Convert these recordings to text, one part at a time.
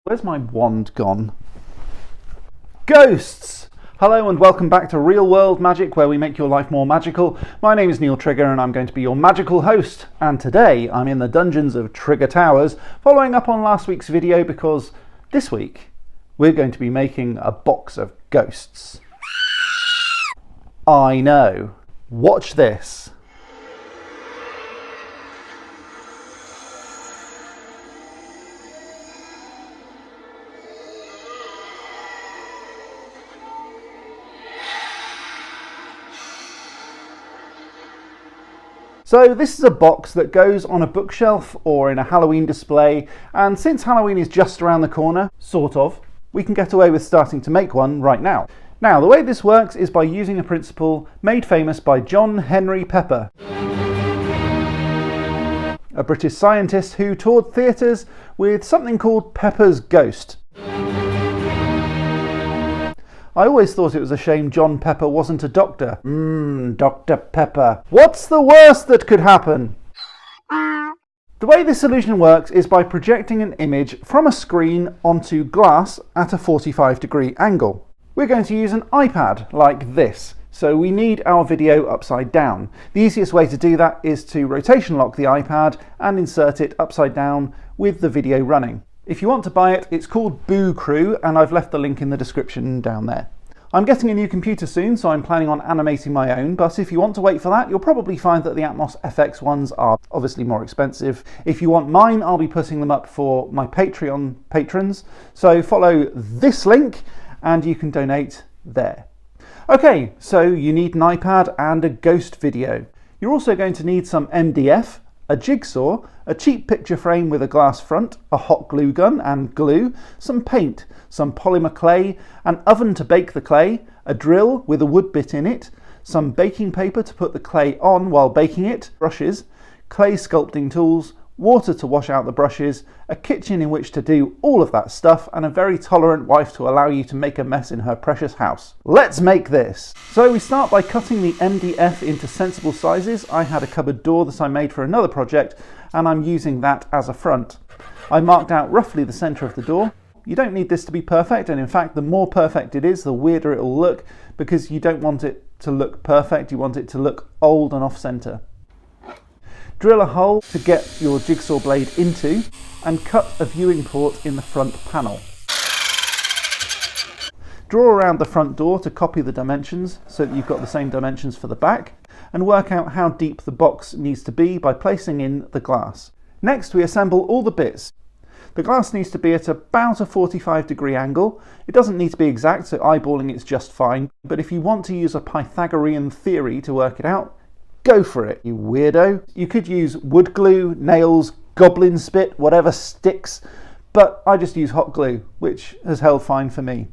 Where's my wand gone? Ghosts! Hello and welcome back to Real World Magic, where we make your life more magical. My name is Neil Trigger and I'm going to be your magical host. And today I'm in the dungeons of Trigger Towers, following up on last week's video because this week we're going to be making a box of ghosts. I know. Watch this. So this is a box that goes on a bookshelf or in a Halloween display, and since Halloween is just around the corner, sort of, we can get away with starting to make one right now. Now, the way this works is by using a principle made famous by John Henry Pepper, a British scientist who toured theatres with something called Pepper's Ghost. I always thought it was a shame John Pepper wasn't a doctor. Dr. Pepper. What's the worst that could happen? The way this solution works is by projecting an image from a screen onto glass at a 45-degree angle. We're going to use an iPad like this, so we need our video upside down. The easiest way to do that is to rotation lock the iPad and insert it upside down with the video running. If you want to buy it, it's called Boo Crew, and I've left the link in the description down there. I'm getting a new computer soon, so I'm planning on animating my own, but if you want to wait for that, you'll probably find that the Atmos FX ones are obviously more expensive. If you want mine, I'll be putting them up for my Patreon patrons, so follow this link and you can donate there. Okay, so you need an iPad and a ghost video. You're also going to need some MDF, a jigsaw, a cheap picture frame with a glass front, a hot glue gun and glue, some paint, some polymer clay, an oven to bake the clay, a drill with a wood bit in it, some baking paper to put the clay on while baking it, brushes, clay sculpting tools, water to wash out the brushes, a kitchen in which to do all of that stuff, and a very tolerant wife to allow you to make a mess in her precious house. Let's make this! So we start by cutting the MDF into sensible sizes. I had a cupboard door that I made for another project, and I'm using that as a front. I marked out roughly the centre of the door. You don't need this to be perfect, and in fact the more perfect it is, the weirder it will look, because you don't want it to look perfect, you want it to look old and off-centre. Drill a hole to get your jigsaw blade into and cut a viewing port in the front panel. Draw around the front door to copy the dimensions so that you've got the same dimensions for the back, and work out how deep the box needs to be by placing in the glass. Next, we assemble all the bits. The glass needs to be at about a 45-degree angle. It doesn't need to be exact, so eyeballing it's just fine, but if you want to use a Pythagorean theory to work it out, go for it, you weirdo. You could use wood glue, nails, goblin spit, whatever sticks, but I just use hot glue, which has held fine for me.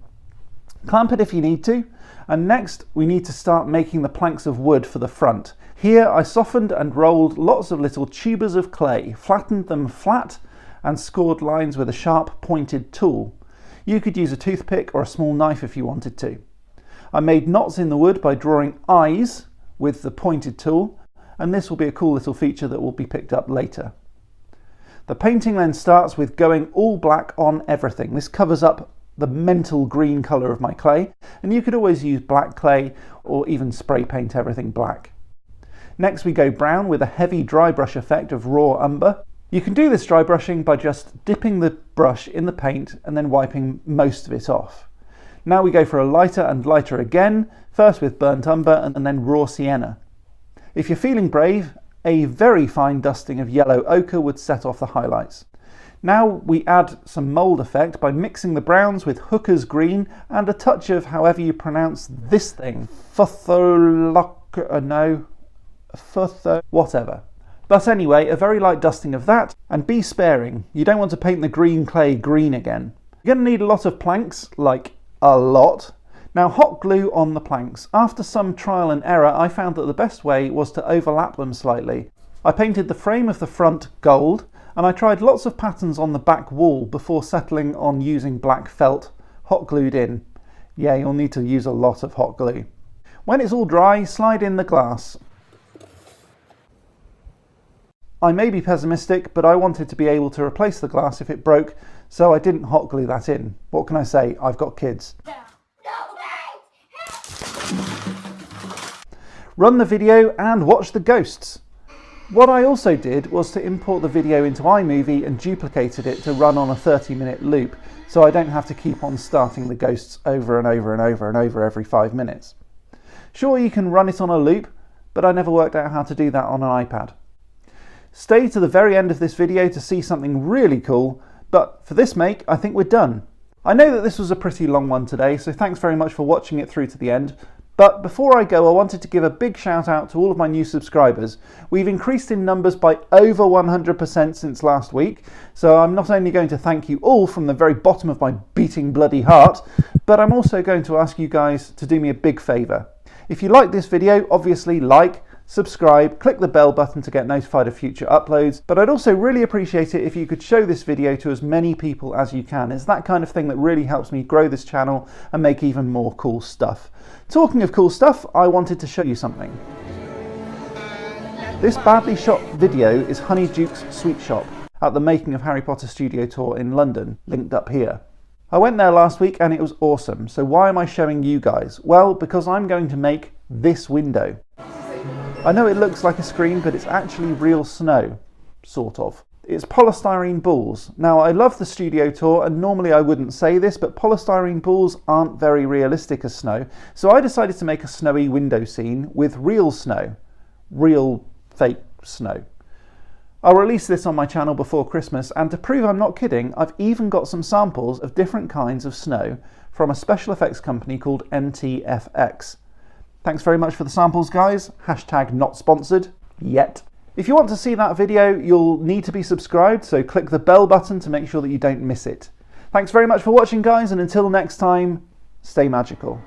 Clamp it if you need to, and next we need to start making the planks of wood for the front. Here I softened and rolled lots of little tubers of clay, flattened them flat, and scored lines with a sharp pointed tool. You could use a toothpick or a small knife if you wanted to. I made knots in the wood by drawing eyes with the pointed tool, and this will be a cool little feature that will be picked up later. The painting then starts with going all black on everything. This covers up the mental green colour of my clay, and you could always use black clay or even spray paint everything black. Next we go brown with a heavy dry brush effect of raw umber. You can do this dry brushing by just dipping the brush in the paint and then wiping most of it off. Now we go for a lighter and lighter again, first with burnt umber and then raw sienna. If you're feeling brave, a very fine dusting of yellow ochre would set off the highlights. Now we add some mould effect by mixing the browns with hooker's green and a touch of however you pronounce this thing. Whatever. But anyway, a very light dusting of that, and be sparing. You don't want to paint the green clay green again. You're going to need a lot of planks, like a lot. Now hot glue on the planks. After some trial and error, I found that the best way was to overlap them slightly. I painted the frame of the front gold, and I tried lots of patterns on the back wall before settling on using black felt, hot glued in. Yeah, you'll need to use a lot of hot glue. When it's all dry, slide in the glass. I may be pessimistic, but I wanted to be able to replace the glass if it broke, so I didn't hot glue that in. What can I say? I've got kids. Run the video and watch the ghosts. What I also did was to import the video into iMovie and duplicated it to run on a 30-minute loop, so I don't have to keep on starting the ghosts over and over and over and over every 5 minutes. Sure, you can run it on a loop, but I never worked out how to do that on an iPad. Stay to the very end of this video to see something really cool, but for this make, I think we're done. I know that this was a pretty long one today, so thanks very much for watching it through to the end. But before I go, I wanted to give a big shout out to all of my new subscribers. We've increased in numbers by over 100% since last week, so I'm not only going to thank you all from the very bottom of my beating bloody heart, but I'm also going to ask you guys to do me a big favour. If you like this video, obviously like, subscribe, click the bell button to get notified of future uploads, but I'd also really appreciate it if you could show this video to as many people as you can. It's that kind of thing that really helps me grow this channel and make even more cool stuff. Talking of cool stuff, I wanted to show you something. This badly shot video is Honeyduke's Sweet Shop at the Making of Harry Potter Studio Tour in London, linked up here. I went there last week and it was awesome, so why am I showing you guys? Well, because I'm going to make this window. I know it looks like a screen, but it's actually real snow, sort of. It's polystyrene balls. Now, I love the studio tour, and normally I wouldn't say this, but polystyrene balls aren't very realistic as snow, so I decided to make a snowy window scene with real snow. Real, fake snow. I'll release this on my channel before Christmas, and to prove I'm not kidding, I've even got some samples of different kinds of snow from a special effects company called NTFX. Thanks very much for the samples, guys. Hashtag not sponsored, yet. If you want to see that video, you'll need to be subscribed, so click the bell button to make sure that you don't miss it. Thanks very much for watching, guys, and until next time, stay magical.